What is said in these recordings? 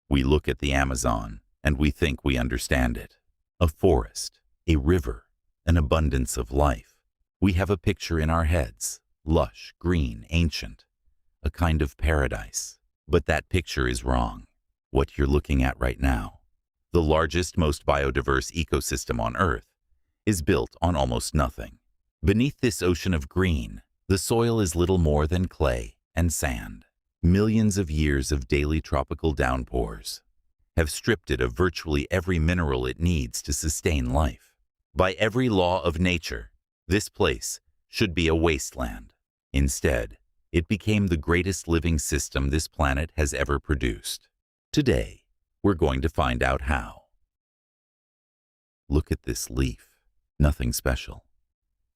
We look at the Amazon and we think we understand it. A forest, a river, an abundance of life. We have a picture in our heads, lush, green, ancient, a kind of paradise. But that picture is wrong. What you're looking at right now, the largest, most biodiverse ecosystem on Earth, is built on almost nothing. Beneath this ocean of green, the soil is little more than clay and sand. Millions of years of daily tropical downpours have stripped it of virtually every mineral it needs to sustain life. By every law of nature, this place should be a wasteland. Instead, it became the greatest living system this planet has ever produced. Today, we're going to find out how. Look at this leaf. Nothing special.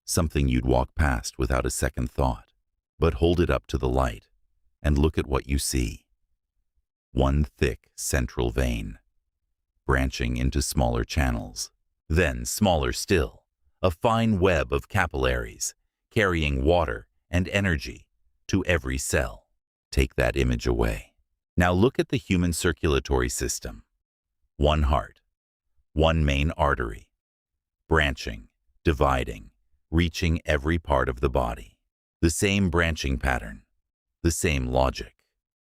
Something you'd walk past without a second thought. But hold it up to the light and look at what you see. One thick central vein, branching into smaller channels. Then, smaller still, a fine web of capillaries, carrying water and energy to every cell. Take that image away. Now look at the human circulatory system. One heart, one main artery, branching, dividing, reaching every part of the body. The same branching pattern, the same logic.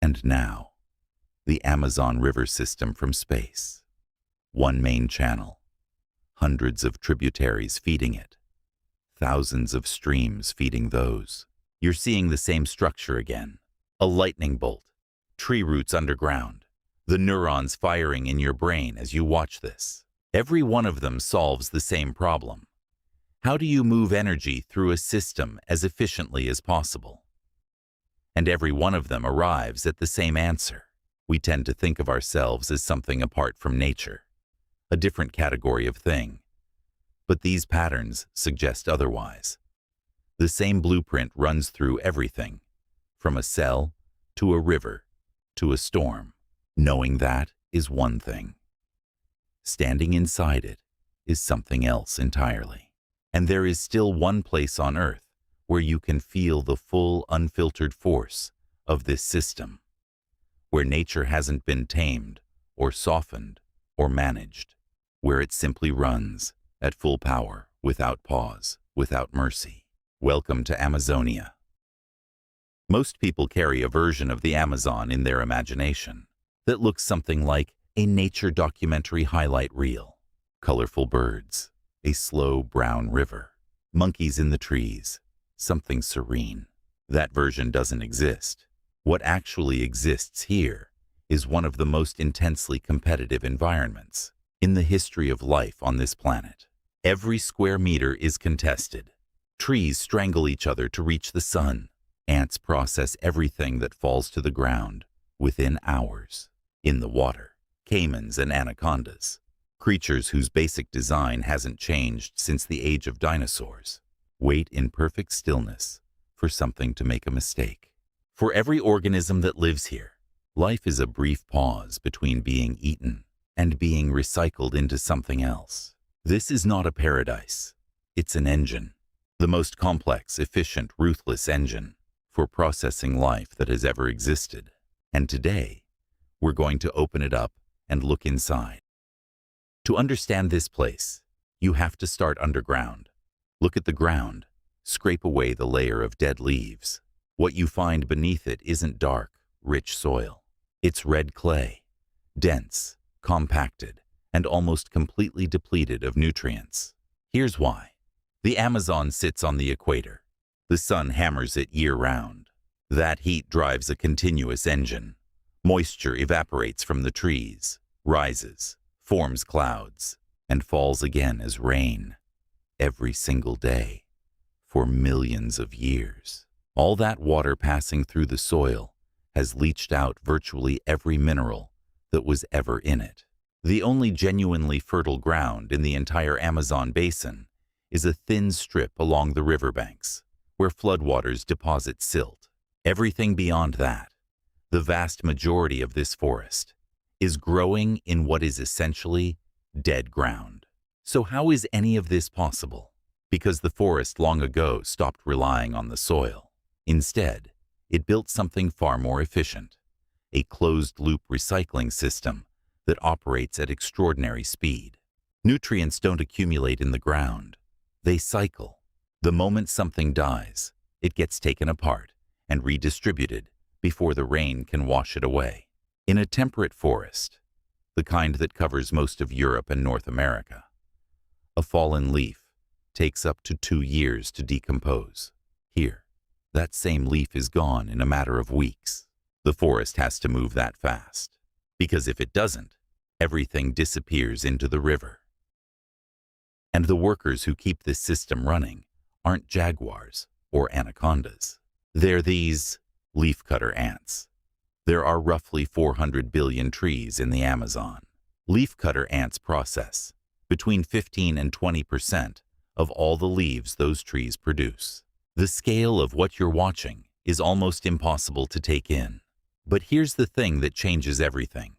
And now, the Amazon River system from space. One main channel, hundreds of tributaries feeding it, thousands of streams feeding those. You're seeing the same structure again. A lightning bolt, tree roots underground, the neurons firing in your brain as you watch this. Every one of them solves the same problem. How do you move energy through a system as efficiently as possible? And every one of them arrives at the same answer. We tend to think of ourselves as something apart from nature, a different category of thing. But these patterns suggest otherwise. The same blueprint runs through everything, from a cell to a river to a storm. Knowing that is one thing. Standing inside it is something else entirely. And there is still one place on Earth where you can feel the full, unfiltered force of this system, where nature hasn't been tamed or softened or managed, where it simply runs at full power, without pause, without mercy. Welcome to Amazonia. Most people carry a version of the Amazon in their imagination that looks something like a nature documentary highlight reel. Colorful birds, a slow brown river, monkeys in the trees, something serene. That version doesn't exist. What actually exists here is one of the most intensely competitive environments in the history of life on this planet. Every square meter is contested. Trees strangle each other to reach the sun. Ants process everything that falls to the ground within hours. In the water, caimans and anacondas, creatures whose basic design hasn't changed since the age of dinosaurs, wait in perfect stillness for something to make a mistake. For every organism that lives here, life is a brief pause between being eaten and being recycled into something else. This is not a paradise. It's an engine. The most complex, efficient, ruthless engine for processing life that has ever existed. And today, we're going to open it up and look inside. To understand this place, you have to start underground. Look at the ground. Scrape away the layer of dead leaves. What you find beneath it isn't dark, rich soil. It's red clay, dense, compacted, and almost completely depleted of nutrients. Here's why. The Amazon sits on the equator. The sun hammers it year-round. That heat drives a continuous engine. Moisture evaporates from the trees, rises, forms clouds, and falls again as rain. Every single day, for millions of years. All that water passing through the soil has leached out virtually every mineral that was ever in it. The only genuinely fertile ground in the entire Amazon basin is a thin strip along the riverbanks, where floodwaters deposit silt. Everything beyond that, the vast majority of this forest, is growing in what is essentially dead ground. So how is any of this possible? Because the forest long ago stopped relying on the soil. Instead, it built something far more efficient, a closed-loop recycling system that operates at extraordinary speed. Nutrients don't accumulate in the ground. They cycle. The moment something dies, it gets taken apart and redistributed before the rain can wash it away. In a temperate forest, the kind that covers most of Europe and North America, a fallen leaf takes up to 2 years to decompose. Here, that same leaf is gone in a matter of weeks. The forest has to move that fast, because if it doesn't, everything disappears into the river. And the workers who keep this system running aren't jaguars or anacondas. They're these leafcutter ants. There are roughly 400 billion trees in the Amazon. Leafcutter ants process between 15 and 20% of all the leaves those trees produce. The scale of what you're watching is almost impossible to take in. But here's the thing that changes everything.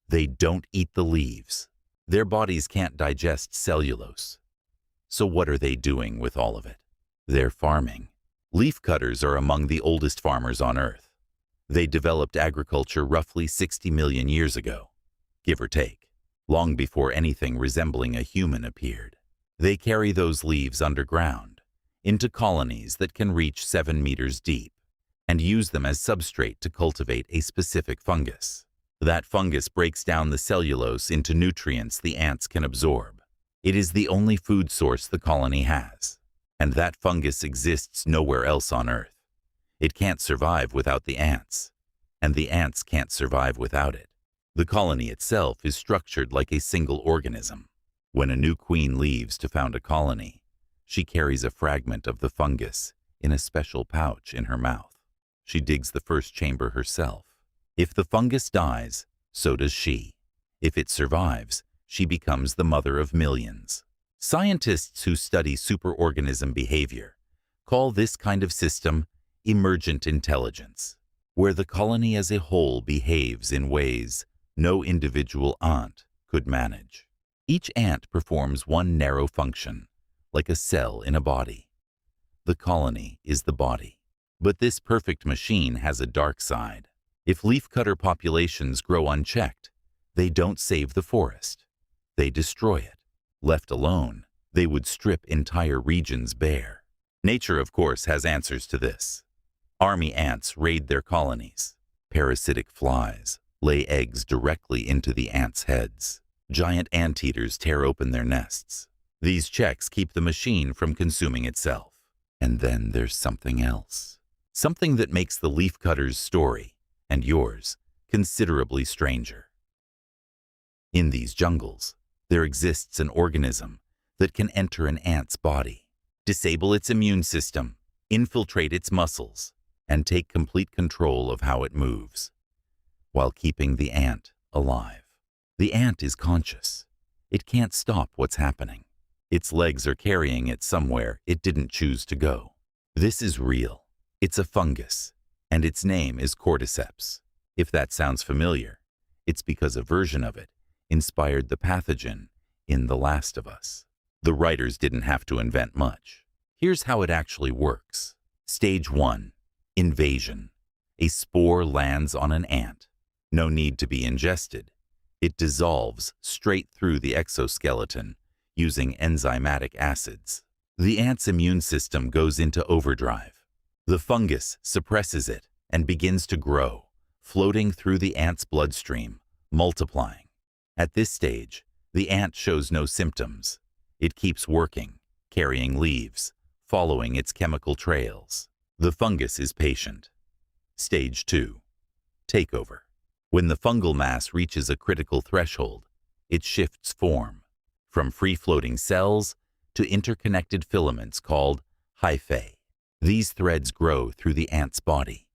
They don't eat the leaves. Their bodies can't digest cellulose. So what are they doing with all of it? They're farming. Leafcutters are among the oldest farmers on Earth. They developed agriculture roughly 60 million years ago, give or take, long before anything resembling a human appeared. They carry those leaves underground, into colonies that can reach 7 meters deep, and use them as substrate to cultivate a specific fungus. That fungus breaks down the cellulose into nutrients the ants can absorb. It is the only food source the colony has, and that fungus exists nowhere else on Earth. It can't survive without the ants, and the ants can't survive without it. The colony itself is structured like a single organism. When a new queen leaves to found a colony, she carries a fragment of the fungus in a special pouch in her mouth. She digs the first chamber herself. If the fungus dies, so does she. If it survives, she becomes the mother of millions. Scientists who study superorganism behavior call this kind of system emergent intelligence, where the colony as a whole behaves in ways no individual ant could manage. Each ant performs one narrow function, like a cell in a body. The colony is the body. But this perfect machine has a dark side. If leafcutter populations grow unchecked, they don't save the forest. They destroy it. Left alone, they would strip entire regions bare. Nature, of course, has answers to this. Army ants raid their colonies. Parasitic flies lay eggs directly into the ants' heads. Giant anteaters tear open their nests. These checks keep the machine from consuming itself. And then there's something else. Something that makes the leafcutter's story, and yours, considerably stranger. In these jungles, there exists an organism that can enter an ant's body, disable its immune system, infiltrate its muscles, and take complete control of how it moves, while keeping the ant alive. The ant is conscious. It can't stop what's happening. Its legs are carrying it somewhere it didn't choose to go. This is real. It's a fungus, and its name is cordyceps. If that sounds familiar, it's because a version of it inspired the pathogen in The Last of Us. The writers didn't have to invent much. Here's how it actually works. Stage 1. Invasion. A spore lands on an ant. No need to be ingested. It dissolves straight through the exoskeleton using enzymatic acids. The ant's immune system goes into overdrive. The fungus suppresses it and begins to grow, floating through the ant's bloodstream, multiplying. At this stage, the ant shows no symptoms. It keeps working, carrying leaves, following its chemical trails. The fungus is patient. Stage 2. Takeover. When the fungal mass reaches a critical threshold, it shifts form, from free-floating cells to interconnected filaments called hyphae. These threads grow through the ant's body,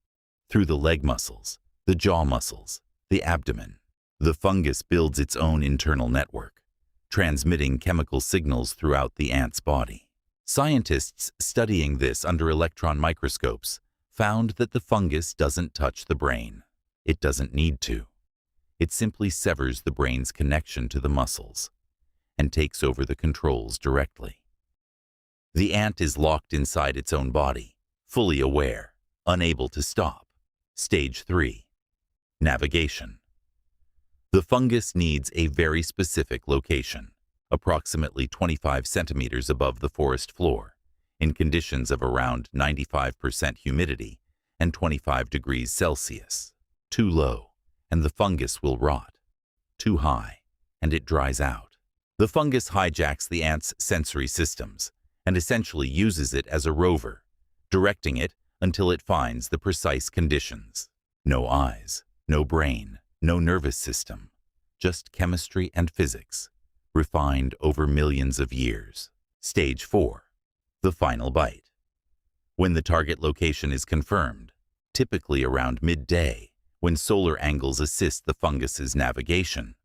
through the leg muscles, the jaw muscles, the abdomen. The fungus builds its own internal network, transmitting chemical signals throughout the ant's body. Scientists studying this under electron microscopes found that the fungus doesn't touch the brain. It doesn't need to. It simply severs the brain's connection to the muscles and takes over the controls directly. The ant is locked inside its own body, fully aware, unable to stop. Stage 3. Navigation. The fungus needs a very specific location, approximately 25 centimeters above the forest floor, in conditions of around 95% humidity and 25 degrees Celsius. Too low, and the fungus will rot. Too high, and it dries out. The fungus hijacks the ant's sensory systems and essentially uses it as a rover, directing it until it finds the precise conditions. No eyes, no brain, no nervous system, just chemistry and physics, refined over millions of years. Stage 4. The final bite. When the target location is confirmed, typically around midday, when solar angles assist the fungus's navigation,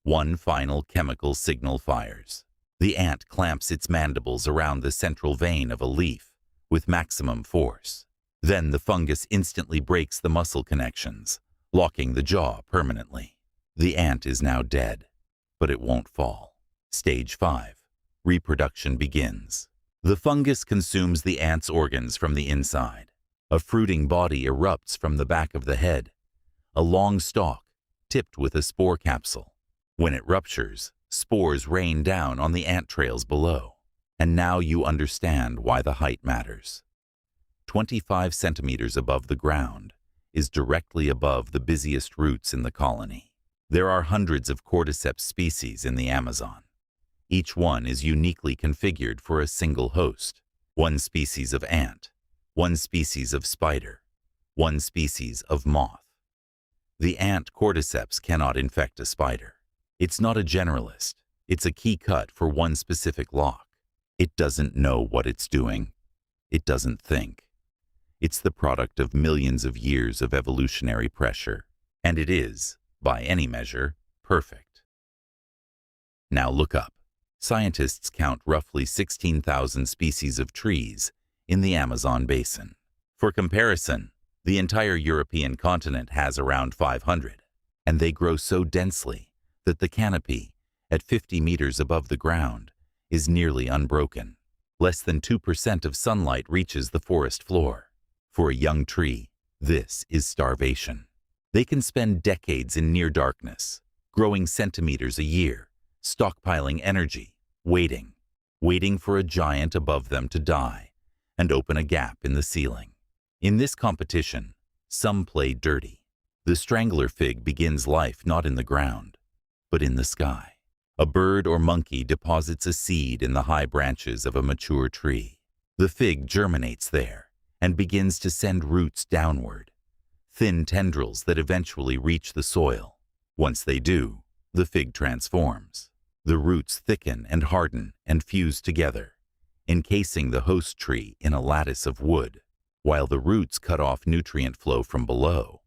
one final chemical signal fires. The ant clamps its mandibles around the central vein of a leaf with maximum force. Then the fungus instantly breaks the muscle connections, locking the jaw permanently. The ant is now dead, but it won't fall. Stage 5. Reproduction begins. The fungus consumes the ant's organs from the inside. A fruiting body erupts from the back of the head, a long stalk tipped with a spore capsule. When it ruptures, spores rain down on the ant trails below. And now you understand why the height matters. 25 centimeters above the ground is directly above the busiest roots in the colony. There are hundreds of cordyceps species in the Amazon. Each one is uniquely configured for a single host. One species of ant, one species of spider, one species of moth. The ant cordyceps cannot infect a spider. It's not a generalist. It's a key cut for one specific lock. It doesn't know what it's doing. It doesn't think. It's the product of millions of years of evolutionary pressure, and it is, by any measure, perfect. Now look up. Scientists count roughly 16,000 species of trees in the Amazon basin. For comparison, the entire European continent has around 500, and they grow so densely that the canopy, at 50 meters above the ground, is nearly unbroken. Less than 2% of sunlight reaches the forest floor. For a young tree, this is starvation. They can spend decades in near darkness, growing centimeters a year, stockpiling energy, waiting for a giant above them to die and open a gap in the ceiling. In this competition, some play dirty. The strangler fig begins life not in the ground, but in the sky. A bird or monkey deposits a seed in the high branches of a mature tree. The fig germinates there and begins to send roots downward, thin tendrils that eventually reach the soil. Once they do, the fig transforms. The roots thicken and harden and fuse together, encasing the host tree in a lattice of wood. While the roots cut off nutrient flow from below,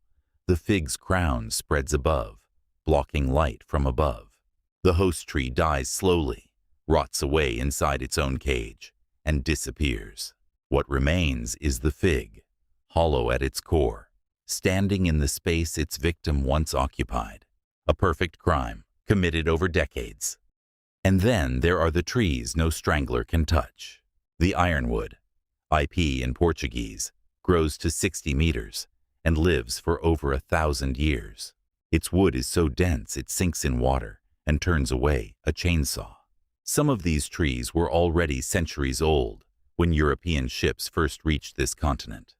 the fig's crown spreads above, blocking light from above. The host tree dies slowly, rots away inside its own cage, and disappears. What remains is the fig, hollow at its core, standing in the space its victim once occupied. A perfect crime, committed over decades. And then there are the trees no strangler can touch. The ironwood, IP in Portuguese, grows to 60 meters and lives for over 1,000 years. Its wood is so dense it sinks in water and turns away a chainsaw. Some of these trees were already centuries old when European ships first reached this continent.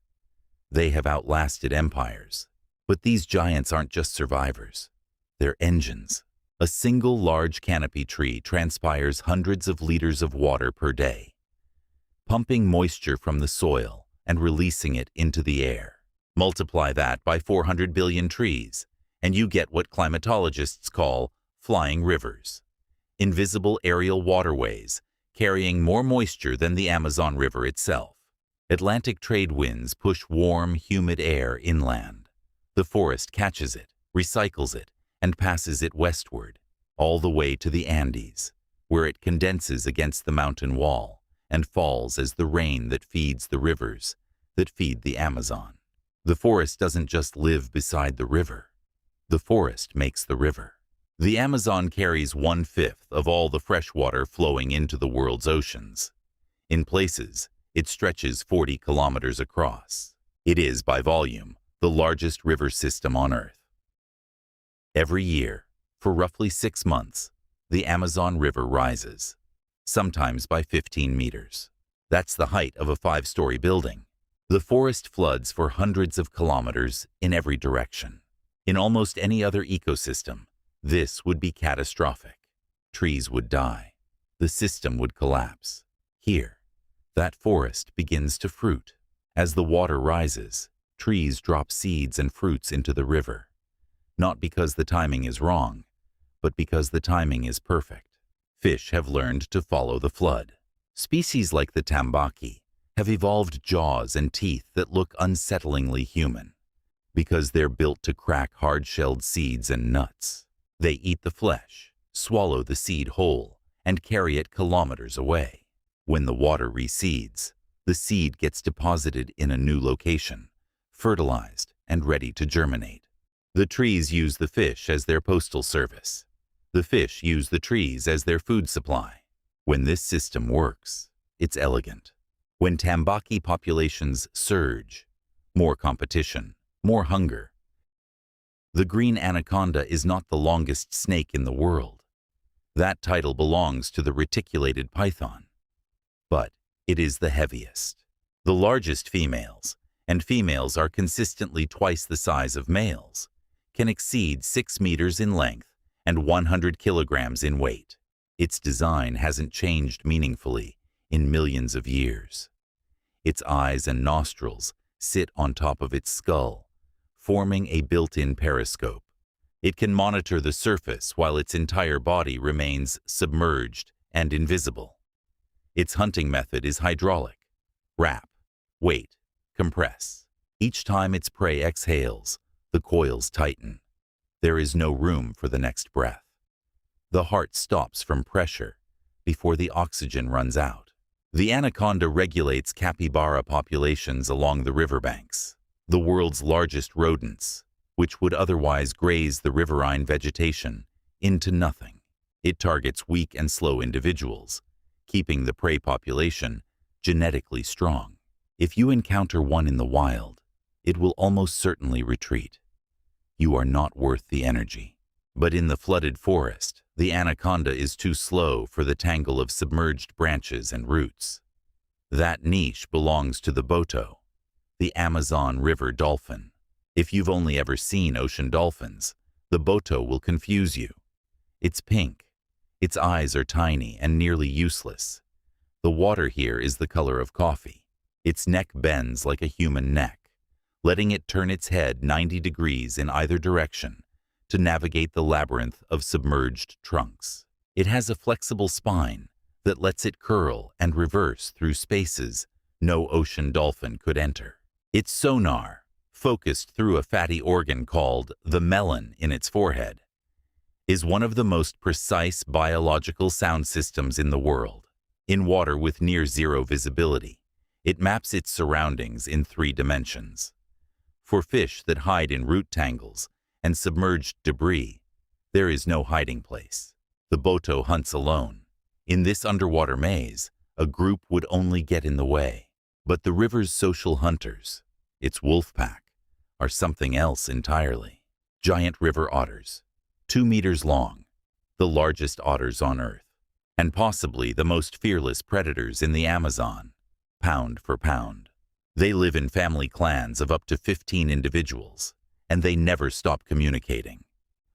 They have outlasted empires, but these giants aren't just survivors. They're engines. A single large canopy tree transpires hundreds of liters of water per day, pumping moisture from the soil and releasing it into the air. Multiply that by 400 billion trees, and you get what climatologists call flying rivers. Invisible aerial waterways carrying more moisture than the Amazon River itself. Atlantic trade winds push warm, humid air inland. The forest catches it, recycles it, and passes it westward, all the way to the Andes, where it condenses against the mountain wall and falls as the rain that feeds the rivers that feed the Amazon. The forest doesn't just live beside the river. The forest makes the river. The Amazon carries 1/5 of all the fresh water flowing into the world's oceans. In places, it stretches 40 kilometers across. It is, by volume, the largest river system on Earth. Every year, for roughly 6 months, the Amazon River rises, sometimes by 15 meters. That's the height of a 5-story building. The forest floods for hundreds of kilometers in every direction. In almost any other ecosystem, this would be catastrophic. Trees would die. The system would collapse. Here, that forest begins to fruit. As the water rises, trees drop seeds and fruits into the river. Not because the timing is wrong, but because the timing is perfect. Fish have learned to follow the flood. Species like the tambaki have evolved jaws and teeth that look unsettlingly human because they're built to crack hard-shelled seeds and nuts. They eat the flesh, swallow the seed whole, and carry it kilometers away. When the water recedes, the seed gets deposited in a new location, fertilized and ready to germinate. The trees use the fish as their postal service. The fish use the trees as their food supply. When this system works, it's elegant. When tambaki populations surge, more competition, more hunger. The green anaconda is not the longest snake in the world. That title belongs to the reticulated python. But it is the heaviest. The largest females, and females are consistently twice the size of males, can exceed 6 meters in length and 100 kilograms in weight. Its design hasn't changed meaningfully in millions of years. Its eyes and nostrils sit on top of its skull, forming a built-in periscope. It can monitor the surface while its entire body remains submerged and invisible. Its hunting method is hydraulic. Wrap, wait, compress. Each time its prey exhales, the coils tighten. There is no room for the next breath. The heart stops from pressure before the oxygen runs out. The anaconda regulates capybara populations along the riverbanks, the world's largest rodents, which would otherwise graze the riverine vegetation into nothing. It targets weak and slow individuals, keeping the prey population genetically strong. If you encounter one in the wild, it will almost certainly retreat. You are not worth the energy. But in the flooded forest, the anaconda is too slow for the tangle of submerged branches and roots. That niche belongs to the boto, the Amazon River dolphin. If you've only ever seen ocean dolphins, the boto will confuse you. It's pink. Its eyes are tiny and nearly useless. The water here is the color of coffee. Its neck bends like a human neck, letting it turn its head 90 degrees in either direction to navigate the labyrinth of submerged trunks. It has a flexible spine that lets it curl and reverse through spaces no ocean dolphin could enter. Its sonar, focused through a fatty organ called the melon in its forehead, is one of the most precise biological sound systems in the world. In water with near-zero visibility, it maps its surroundings in 3 dimensions. For fish that hide in root tangles and submerged debris, there is no hiding place. The boto hunts alone. In this underwater maze, a group would only get in the way. But the river's social hunters, its wolf pack, are something else entirely. Giant river otters, 2 meters long, the largest otters on Earth, and possibly the most fearless predators in the Amazon, pound for pound. They live in family clans of up to 15 individuals, and they never stop communicating.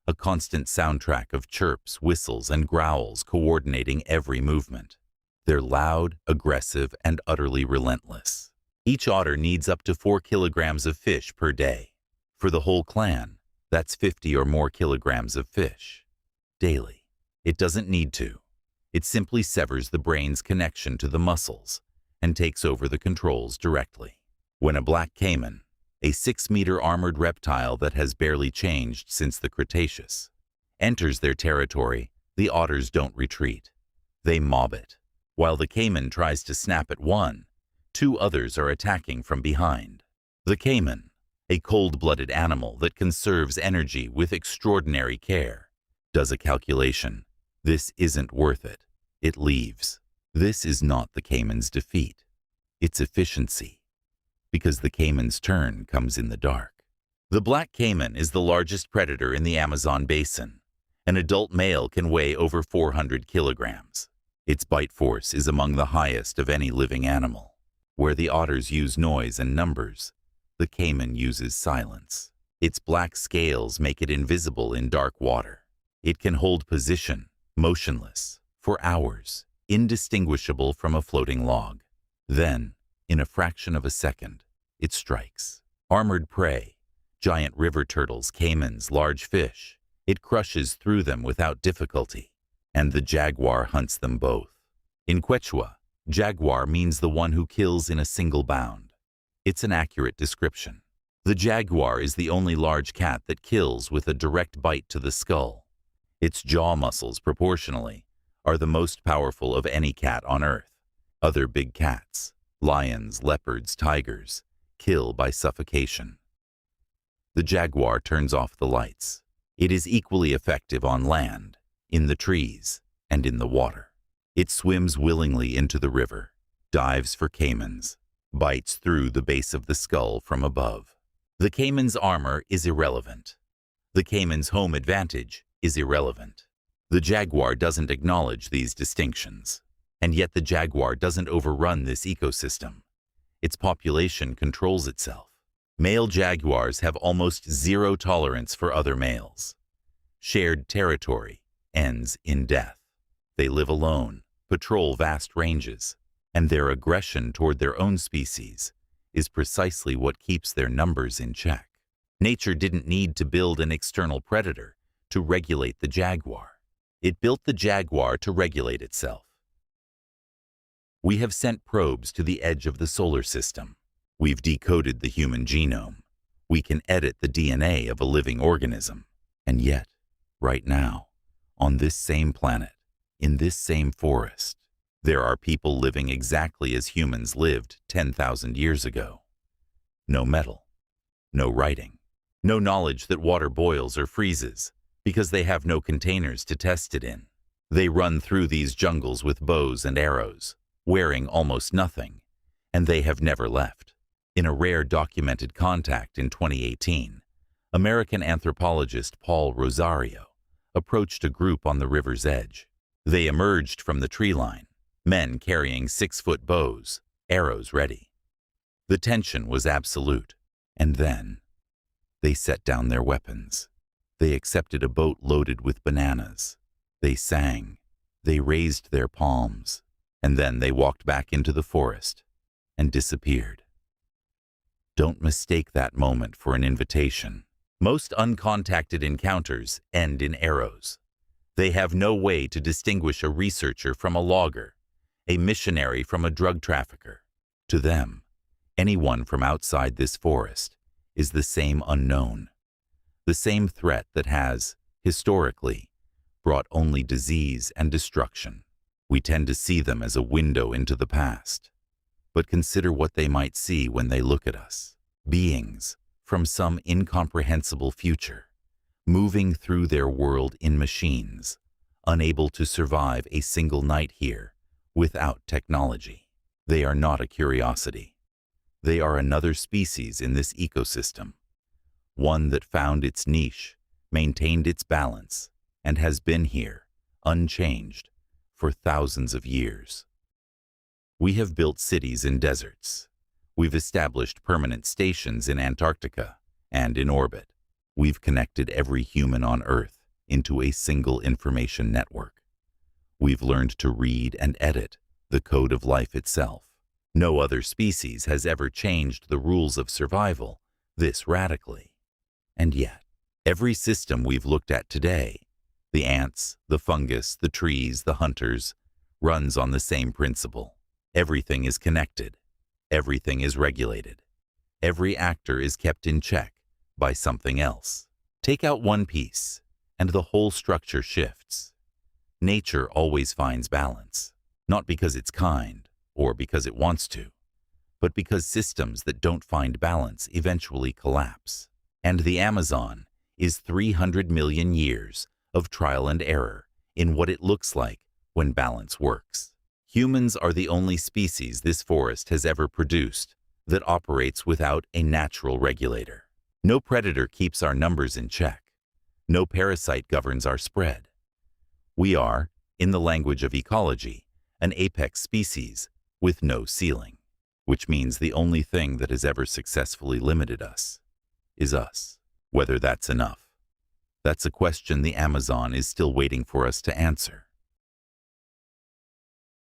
A constant soundtrack of chirps, whistles, and growls coordinating every movement. They're loud, aggressive, and utterly relentless. Each otter needs up to 4 kilograms of fish per day. For the whole clan, that's 50 or more kilograms of fish daily. It doesn't need to. It simply severs the brain's connection to the muscles and takes over the controls directly. When a black caiman, a 6-meter armored reptile that has barely changed since the Cretaceous, enters their territory, the otters don't retreat. They mob it. While the caiman tries to snap at one, 2 others are attacking from behind. The caiman, a cold-blooded animal that conserves energy with extraordinary care, does a calculation. This isn't worth it. It leaves. This is not the caiman's defeat. It's efficiency. Because the caiman's turn comes in the dark. The black caiman is the largest predator in the Amazon basin. An adult male can weigh over 400 kilograms. Its bite force is among the highest of any living animal. Where the otters use noise and numbers, the caiman uses silence. Its black scales make it invisible in dark water. It can hold position, motionless, for hours, indistinguishable from a floating log. Then, in a fraction of a second, it strikes. Armored prey, giant river turtles, caimans, large fish, it crushes through them without difficulty. And the jaguar hunts them both. In Quechua, jaguar means the one who kills in a single bound. It's an accurate description. The jaguar is the only large cat that kills with a direct bite to the skull. Its jaw muscles, proportionally, are the most powerful of any cat on Earth. Other big cats, lions, leopards, tigers, kill by suffocation. The jaguar turns off the lights. It is equally effective on land, in the trees, and in the water. It swims willingly into the river, dives for caimans, bites through the base of the skull from above. The caiman's armor is irrelevant. The caiman's home advantage is irrelevant. The jaguar doesn't acknowledge these distinctions. And yet the jaguar doesn't overrun this ecosystem. Its population controls itself. Male jaguars have almost zero tolerance for other males. Shared territory ends in death. They live alone, patrol vast ranges, and their aggression toward their own species is precisely what keeps their numbers in check. Nature didn't need to build an external predator to regulate the jaguar. It built the jaguar to regulate itself. We have sent probes to the edge of the solar system. We've decoded the human genome. We can edit the DNA of a living organism. And yet, right now, on this same planet, in this same forest, there are people living exactly as humans lived 10,000 years ago. No metal, no writing, no knowledge that water boils or freezes, because they have no containers to test it in. They run through these jungles with bows and arrows, wearing almost nothing, and they have never left. In a rare documented contact in 2018, American anthropologist Paul Rosario approached a group on the river's edge. They emerged from the tree line, men carrying 6-foot bows, arrows ready. The tension was absolute, and then they set down their weapons. They accepted a boat loaded with bananas. They sang, they raised their palms, and then they walked back into the forest and disappeared. Don't mistake that moment for an invitation. Most uncontacted encounters end in arrows. They have no way to distinguish a researcher from a logger, a missionary from a drug trafficker. To them, anyone from outside this forest is the same unknown, the same threat that has, historically, brought only disease and destruction. We tend to see them as a window into the past. But consider what they might see when they look at us. Beings from some incomprehensible future, moving through their world in machines, unable to survive a single night here without technology. They are not a curiosity. They are another species in this ecosystem, one that found its niche, maintained its balance, and has been here, unchanged, for thousands of years. We have built cities in deserts. We've established permanent stations in Antarctica and in orbit. We've connected every human on Earth into a single information network. We've learned to read and edit the code of life itself. No other species has ever changed the rules of survival this radically. And yet, every system we've looked at today, the ants, the fungus, the trees, the hunters, runs on the same principle. Everything is connected. Everything is regulated. Every actor is kept in check by something else. Take out one piece, and the whole structure shifts. Nature always finds balance, not because it's kind or because it wants to, but because systems that don't find balance eventually collapse. And the Amazon is 300 million years of trial and error in what it looks like when balance works. Humans are the only species this forest has ever produced that operates without a natural regulator. No predator keeps our numbers in check. No parasite governs our spread. We are, in the language of ecology, an apex species with no ceiling, which means the only thing that has ever successfully limited us is us. Whether that's enough, that's a question the Amazon is still waiting for us to answer.